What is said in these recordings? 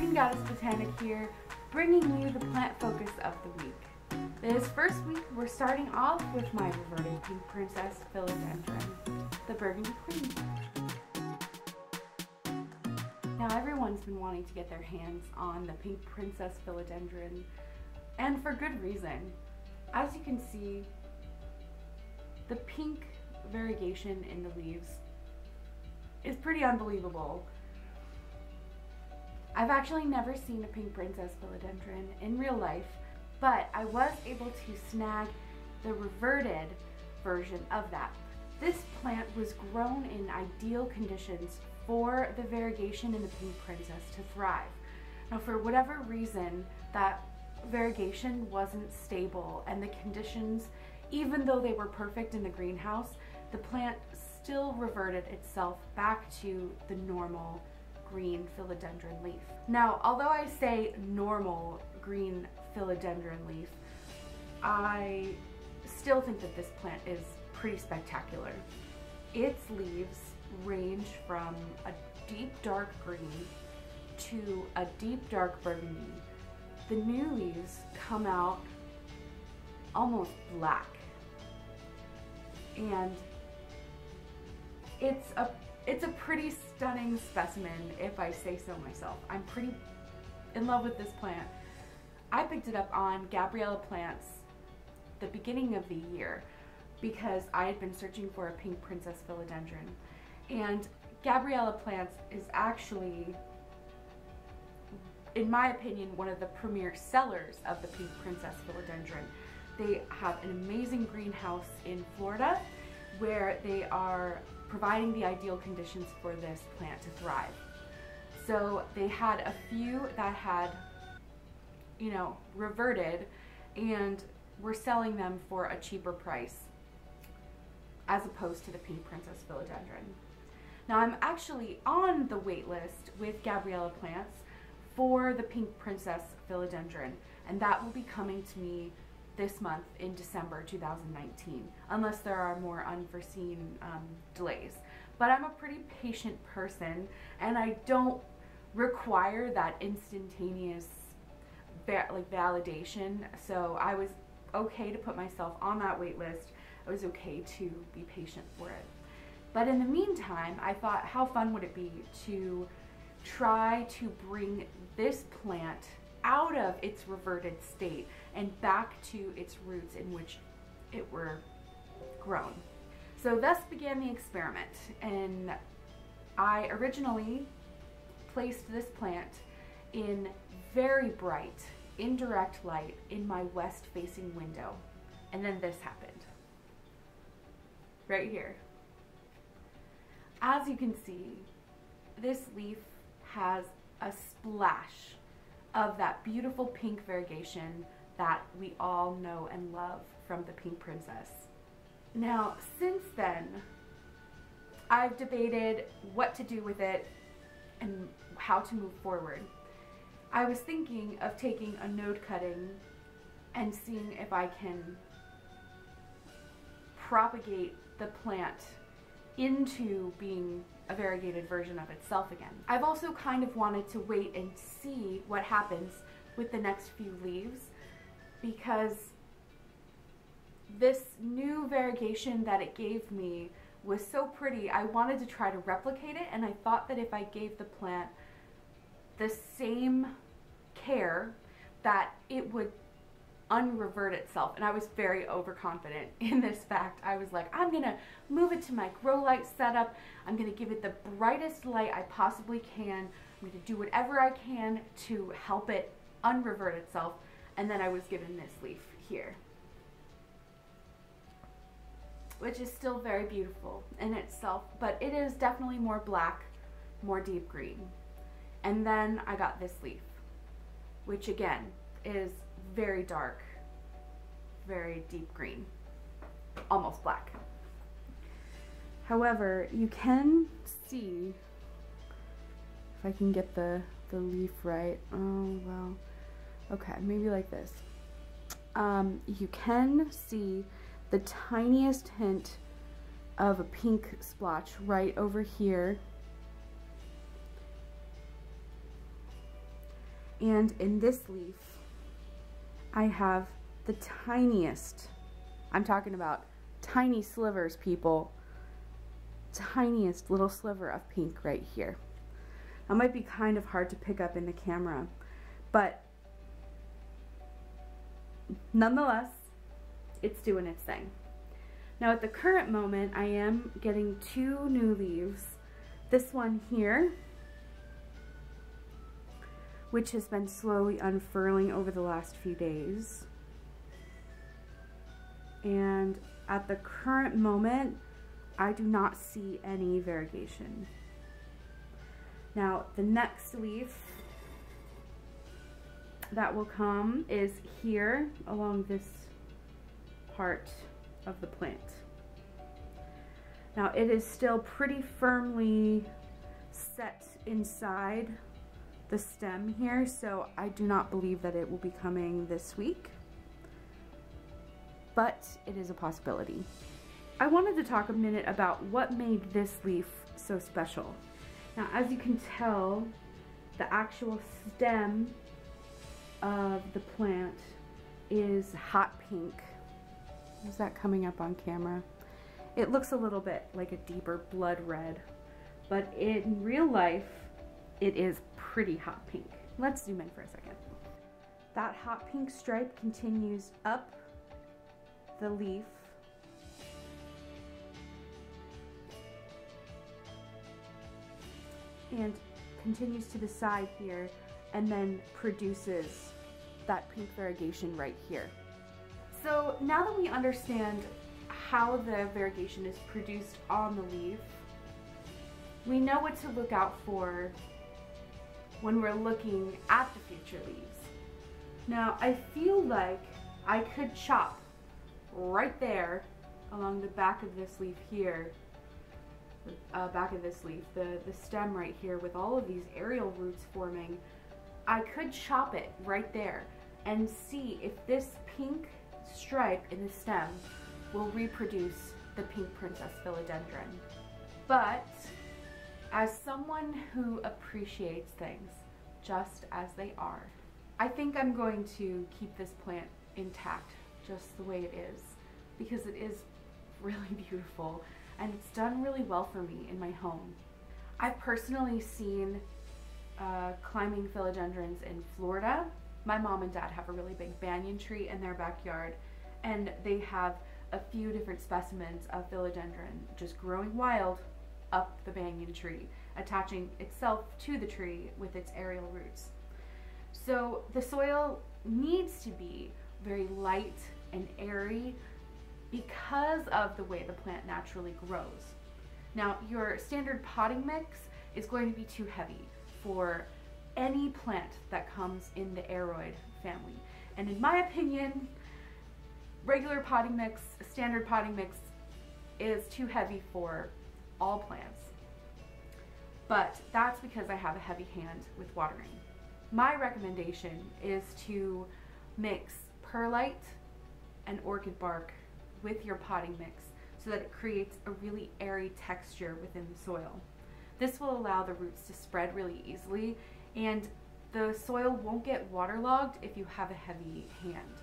Queen Goddess Botanic here, bringing you the plant focus of the week. This first week, we're starting off with my Reverted Pink Princess, Philodendron, the Burgundy Queen. Now everyone's been wanting to get their hands on the Pink Princess Philodendron, and for good reason. As you can see, the pink variegation in the leaves is pretty unbelievable. I've actually never seen a Pink Princess Philodendron in real life, but I was able to snag the reverted version of that. This plant was grown in ideal conditions for the variegation in the Pink Princess to thrive. Now, for whatever reason, that variegation wasn't stable, and the conditions, even though they were perfect in the greenhouse, the plant still reverted itself back to the normal green philodendron leaf. Now, although I say normal green philodendron leaf, I still think that this plant is pretty spectacular. Its leaves range from a deep dark green to a deep dark burgundy. The new leaves come out almost black, and it's a pretty stunning specimen, if I say so myself. I'm pretty in love with this plant. I picked it up on Gabriella Plants the beginning of the year because I had been searching for a Pink Princess Philodendron, and Gabriella Plants is actually, in my opinion, one of the premier sellers of the Pink Princess Philodendron. They have an amazing greenhouse in Florida where they are providing the ideal conditions for this plant to thrive. So they had a few that had, you know, reverted, and were selling them for a cheaper price as opposed to the Pink Princess Philodendron. Now, I'm actually on the wait list with Gabriella Plants for the Pink Princess Philodendron, and that will be coming to me this month in December 2019, unless there are more unforeseen delays. But I'm a pretty patient person, and I don't require that instantaneous validation, so I was okay to put myself on that wait list. I was okay to be patient for it. But in the meantime, I thought, how fun would it be to try to bring this plant out of its reverted state and back to its roots in which it were grown. So thus began the experiment, and I originally placed this plant in very bright indirect light in my west facing window, and then this happened right here. As you can see, this leaf has a splash of that beautiful pink variegation that we all know and love from the Pink Princess. Now, since then, I've debated what to do with it and how to move forward. I was thinking of taking a node cutting and seeing if I can propagate the plant into being a variegated version of itself again. I've also kind of wanted to wait and see what happens with the next few leaves, because this new variegation that it gave me was so pretty. I wanted to try to replicate it, and I thought that if I gave the plant the same care, that it would unrevert itself. And I was very overconfident in this fact. I was like, I'm gonna move it to my grow light setup. I'm gonna give it the brightest light I possibly can. I'm gonna do whatever I can to help it unrevert itself. And then I was given this leaf here, which is still very beautiful in itself, but it is definitely more black, more deep green. And then I got this leaf, which again is very dark, very deep green, almost black. However, you can see, if I can get the leaf right, oh well, okay, maybe like this. You can see the tiniest hint of a pink splotch right over here And in this leaf, I have the tiniest, I'm talking about tiny slivers, people, tiniest little sliver of pink right here. That might be kind of hard to pick up in the camera, but nonetheless, it's doing its thing. Now at the current moment, I am getting 2 new leaves. This one here, which has been slowly unfurling over the last few days. And at the current moment, I do not see any variegation. Now, the next leaf that will come is here along this part of the plant. Now, it is still pretty firmly set inside the stem here, so I do not believe that it will be coming this week, but it is a possibility. I wanted to talk a minute about what made this leaf so special. Now, as you can tell, the actual stem of the plant is hot pink. Is that coming up on camera? It looks a little bit like a deeper blood red, but in real life, it is pretty hot pink. Let's zoom in for a second. That hot pink stripe continues up the leaf and continues to the side here and then produces that pink variegation right here. So now that we understand how the variegation is produced on the leaf, we know what to look out for when we're looking at the future leaves. Now, I feel like I could chop right there along the back of this leaf here, back of this leaf, the stem right here with all of these aerial roots forming. I could chop it right there and see if this pink stripe in the stem will reproduce the Pink Princess Philodendron. But as someone who appreciates things just as they are, I think I'm going to keep this plant intact just the way it is, because it is really beautiful and it's done really well for me in my home. I've personally seen climbing philodendrons in Florida. My mom and dad have a really big banyan tree in their backyard, and they have a few different specimens of philodendron just growing wild up the banyan tree, attaching itself to the tree with its aerial roots. So the soil needs to be very light and airy because of the way the plant naturally grows. Now, your standard potting mix is going to be too heavy for any plant that comes in the aroid family. And in my opinion, regular potting mix, standard potting mix is too heavy for all plants. But that's because I have a heavy hand with watering. My recommendation is to mix perlite and orchid bark with your potting mix so that it creates a really airy texture within the soil. This will allow the roots to spread really easily, and the soil won't get waterlogged if you have a heavy hand.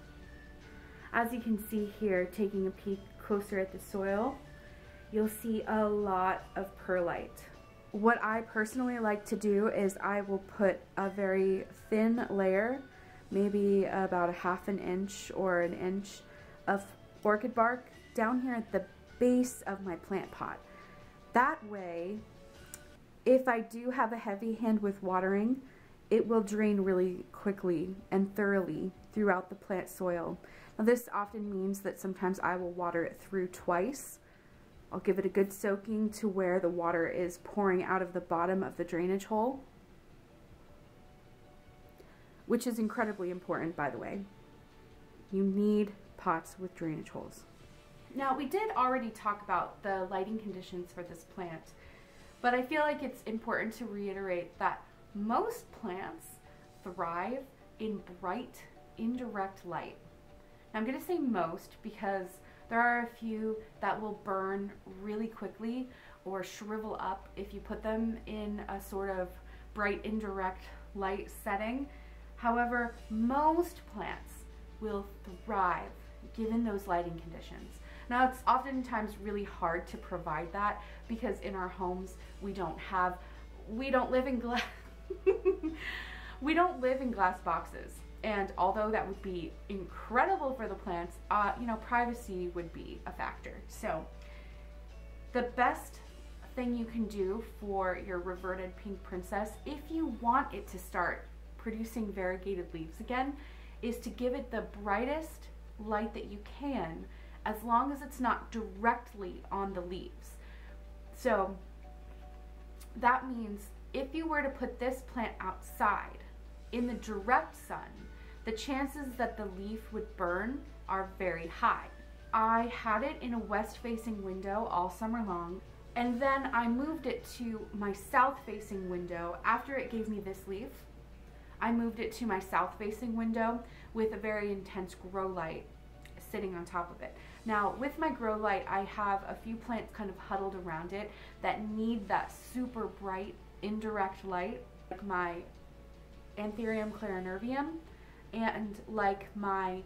As you can see here, taking a peek closer at the soil, you'll see a lot of perlite. What I personally like to do is I will put a very thin layer, maybe about a ½ an inch or an inch of orchid bark down here at the base of my plant pot. That way, if I do have a heavy hand with watering, it will drain really quickly and thoroughly throughout the plant soil. Now, this often means that sometimes I will water it through twice. I'll give it a good soaking to where the water is pouring out of the bottom of the drainage hole, which is incredibly important, by the way. You need pots with drainage holes. Now, we did already talk about the lighting conditions for this plant, but I feel like it's important to reiterate that most plants thrive in bright, indirect light. Now, I'm going to say most because there are a few that will burn really quickly or shrivel up if you put them in a sort of bright, indirect light setting. However, most plants will thrive given those lighting conditions. Now, it's oftentimes really hard to provide that because in our homes we don't live in glass we don't live in glass boxes. And although that would be incredible for the plants, you know, privacy would be a factor. So the best thing you can do for your Reverted Pink Princess, if you want it to start producing variegated leaves again, is to give it the brightest light that you can, as long as it's not directly on the leaves. So that means if you were to put this plant outside in the direct sun, the chances that the leaf would burn are very high. I had it in a west-facing window all summer long, and then I moved it to my south-facing window. After it gave me this leaf, I moved it to my south-facing window with a very intense grow light sitting on top of it. Now, with my grow light, I have a few plants kind of huddled around it that need that super bright indirect light, like my Anthurium clarinervium and like my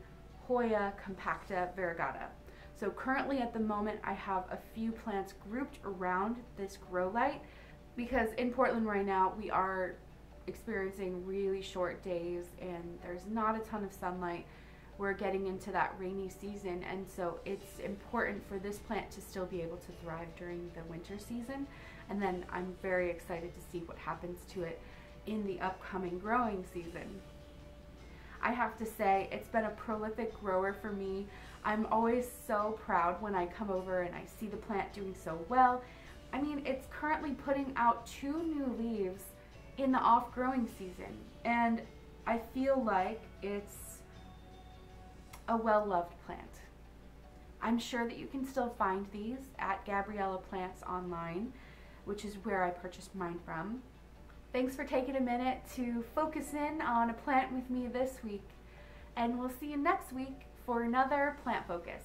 Hoya compacta variegata. So currently at the moment I have a few plants grouped around this grow light because in Portland right now we are experiencing really short days and there's not a ton of sunlight. We're getting into that rainy season, and so it's important for this plant to still be able to thrive during the winter season. And then I'm very excited to see what happens to it in the upcoming growing season. I have to say, it's been a prolific grower for me. I'm always so proud when I come over and I see the plant doing so well. I mean, it's currently putting out 2 new leaves in the off-growing season, and I feel like it's a well-loved plant. I'm sure that you can still find these at Gabriella Plants online, which is where I purchased mine from. Thanks for taking a minute to focus in on a plant with me this week, and we'll see you next week for another plant focus.